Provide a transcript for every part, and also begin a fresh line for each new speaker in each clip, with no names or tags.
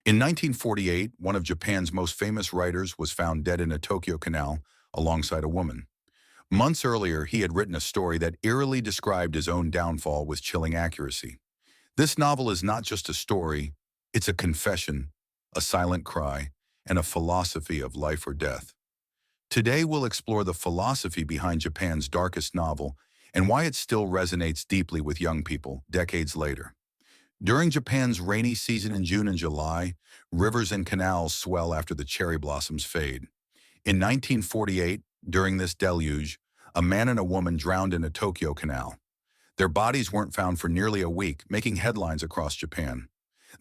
In 1948, one of Japan's most famous writers was found dead in a Tokyo canal alongside a woman. Months earlier, he had written a story that eerily described his own downfall with chilling accuracy. This novel is not just a story, it's a confession, a silent cry, and a philosophy of life or death. Today, we'll explore the philosophy behind Japan's darkest novel and why it still resonates deeply with young people decades later. During Japan's rainy season in June and July, rivers and canals swell after the cherry blossoms fade. In 1948, during this deluge, a man and a woman drowned in a Tokyo canal. Their bodies weren't found for nearly a week, making headlines across Japan.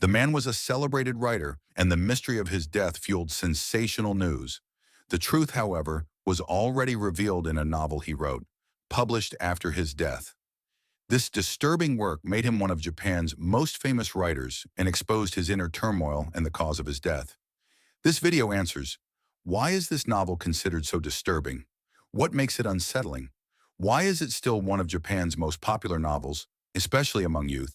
The man was a celebrated writer, and the mystery of his death fueled sensational news. The truth, however, was already revealed in a novel he wrote, published after his death. This disturbing work made him one of Japan's most famous writers and exposed his inner turmoil and the cause of his death. This video answers, why is this novel considered so disturbing? What makes it unsettling? Why is it still one of Japan's most popular novels, especially among youth?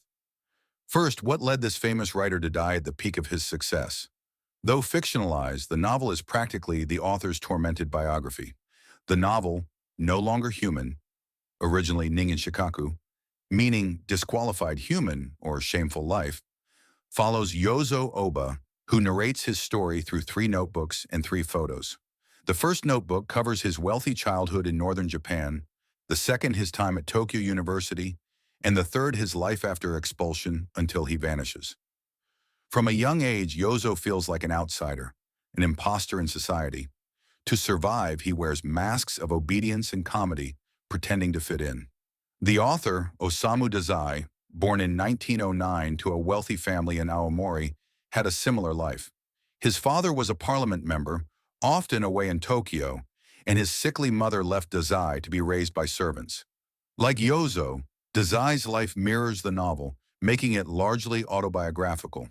First, what led this famous writer to die at the peak of his success? Though fictionalized, the novel is practically the author's tormented biography. The novel, No Longer Human, originally Ningen Shikaku, meaning disqualified human or shameful life, follows Yozo Oba, who narrates his story through 3 notebooks and 3 photos. The first notebook covers his wealthy childhood in northern Japan, the second his time at Tokyo University, and the third his life after expulsion until he vanishes. From a young age, Yozo feels like an outsider, an imposter in society. To survive, he wears masks of obedience and comedy, pretending to fit in. The author, Osamu Dazai, born in 1909 to a wealthy family in Aomori, had a similar life. His father was a parliament member, often away in Tokyo, and his sickly mother left Dazai to be raised by servants. Like Yozo, Dazai's life mirrors the novel, making it largely autobiographical.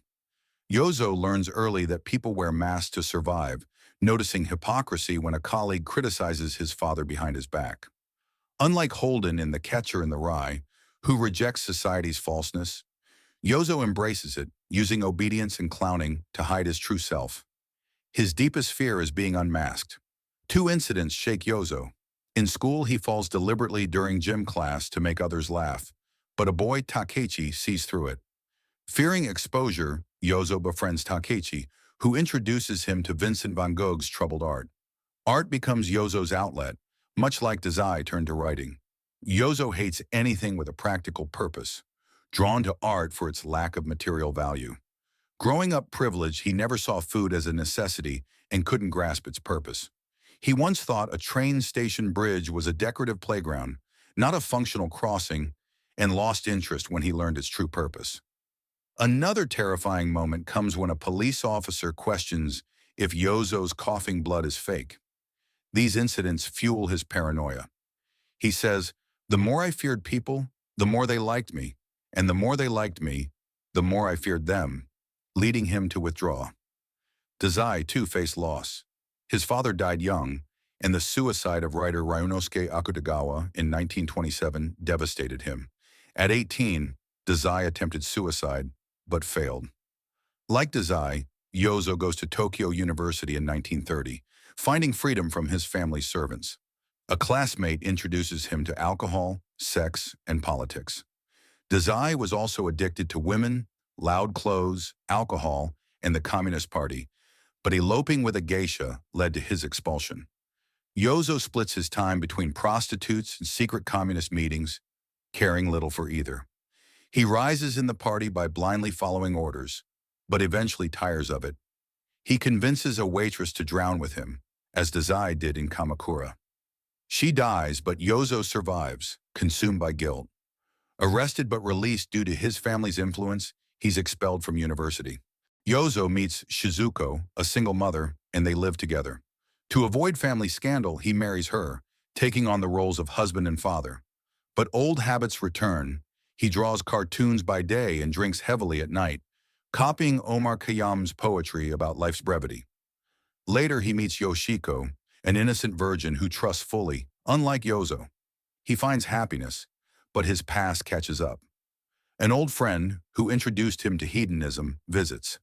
Yozo learns early that people wear masks to survive, noticing hypocrisy when a colleague criticizes his father behind his back. Unlike Holden in The Catcher in the Rye, who rejects society's falseness, Yozo embraces it, using obedience and clowning to hide his true self. His deepest fear is being unmasked. 2 incidents shake Yozo. In school, he falls deliberately during gym class to make others laugh, but a boy, Takechi, sees through it. Fearing exposure, Yozo befriends Takechi, who introduces him to Vincent van Gogh's troubled art. Art becomes Yozo's outlet, much like Dazai turned to writing. Yozo hates anything with a practical purpose, drawn to art for its lack of material value. Growing up privileged, he never saw food as a necessity and couldn't grasp its purpose. He once thought a train station bridge was a decorative playground, not a functional crossing, and lost interest when he learned its true purpose. Another terrifying moment comes when a police officer questions if Yozo's coughing blood is fake. These incidents fuel his paranoia. He says, "The more I feared people, the more they liked me, and the more they liked me, the more I feared them," leading him to withdraw. Dazai, too, faced loss. His father died young, and the suicide of writer Ryunosuke Akutagawa in 1927 devastated him. At 18, Dazai attempted suicide, but failed. Like Dazai, Yozo goes to Tokyo University in 1930, finding freedom from his family's servants. A classmate introduces him to alcohol, sex, and politics. Dazai was also addicted to women, loud clothes, alcohol, and the Communist Party, but eloping with a geisha led to his expulsion. Yozo splits his time between prostitutes and secret communist meetings, caring little for either. He rises in the party by blindly following orders, but eventually tires of it. He convinces a waitress to drown with him, as Dazai did in Kamakura. She dies, but Yozo survives, consumed by guilt. Arrested but released due to his family's influence, he's expelled from university. Yozo meets Shizuko, a single mother, and they live together. To avoid family scandal, he marries her, taking on the roles of husband and father. But old habits return. He draws cartoons by day and drinks heavily at night, copying Omar Khayyam's poetry about life's brevity. Later, he meets Yoshiko, an innocent virgin who trusts fully, unlike Yozo. He finds happiness, but his past catches up. An old friend, who introduced him to hedonism, visits.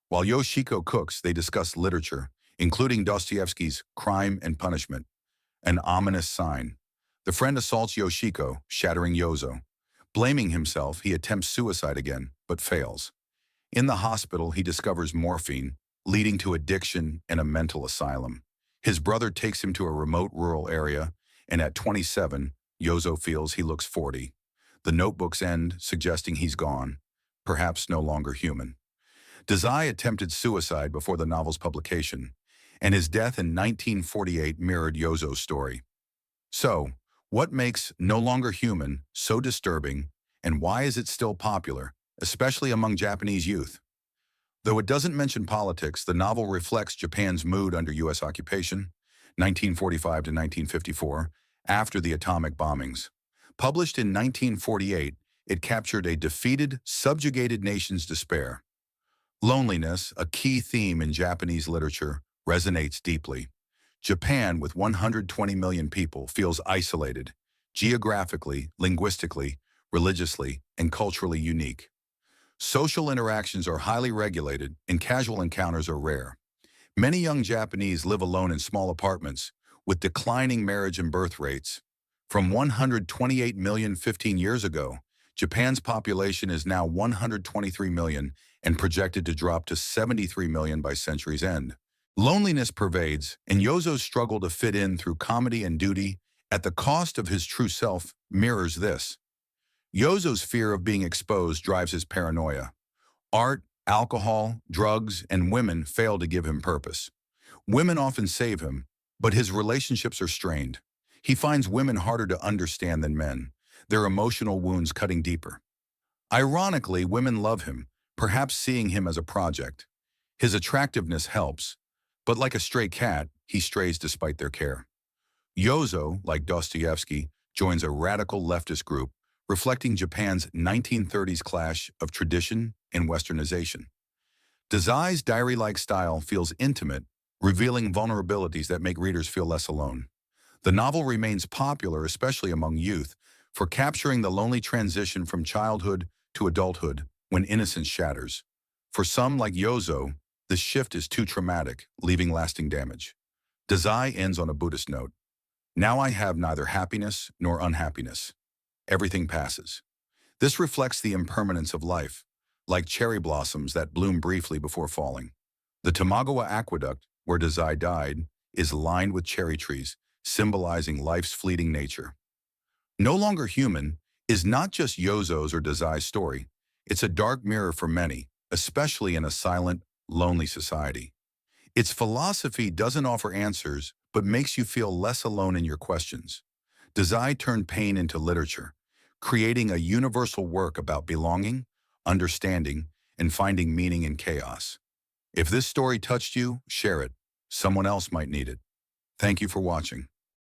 While Yoshiko cooks, they discuss literature, including Dostoevsky's Crime and Punishment, an ominous sign. The friend assaults Yoshiko, shattering Yozo. Blaming himself, he attempts suicide again, but fails. In the hospital, he discovers morphine, leading to addiction and a mental asylum. His brother takes him to a remote rural area, and at 27, Yozo feels he looks 40. The notebooks end, suggesting he's gone, perhaps no longer human. Dazai attempted suicide before the novel's publication, and his death in 1948 mirrored Yozo's story. So, what makes No Longer Human so disturbing, and why is it still popular, especially among Japanese youth? Though it doesn't mention politics, the novel reflects Japan's mood under U.S. occupation, 1945 to 1954, after the atomic bombings. Published in 1948, it captured a defeated, subjugated nation's despair. Loneliness, a key theme in Japanese literature, resonates deeply. Japan, with 120 million people, feels isolated, geographically, linguistically, religiously, and culturally unique. Social interactions are highly regulated, and casual encounters are rare. Many young Japanese live alone in small apartments, with declining marriage and birth rates. From 128 million 15 years ago, Japan's population is now 123 million and projected to drop to 73 million by century's end. Loneliness pervades, and Yozo's struggle to fit in through comedy and duty at the cost of his true self mirrors this. Yozo's fear of being exposed drives his paranoia. Art, alcohol, drugs, and women fail to give him purpose. Women often save him, but his relationships are strained. He finds women harder to understand than men, their emotional wounds cutting deeper. Ironically, women love him, perhaps seeing him as a project. His attractiveness helps, but like a stray cat, he strays despite their care. Yozo, like Dostoevsky, joins a radical leftist group, reflecting Japan's 1930s clash of tradition and westernization. Dazai's diary-like style feels intimate, revealing vulnerabilities that make readers feel less alone. The novel remains popular, especially among youth, for capturing the lonely transition from childhood to adulthood when innocence shatters. For some, like Yozo, this shift is too traumatic, leaving lasting damage. Dazai ends on a Buddhist note. Now I have neither happiness nor unhappiness. Everything passes. This reflects the impermanence of life, like cherry blossoms that bloom briefly before falling. The Tamagawa Aqueduct, where Dazai died, is lined with cherry trees, symbolizing life's fleeting nature. No Longer Human is not just Yozo's or Dazai's story. It's a dark mirror for many, especially in a silent, lonely society. Its philosophy doesn't offer answers, but makes you feel less alone in your questions. Dazai turned pain into literature, creating a universal work about belonging, understanding, and finding meaning in chaos. If this story touched you, share it. Someone else might need it. Thank you for watching.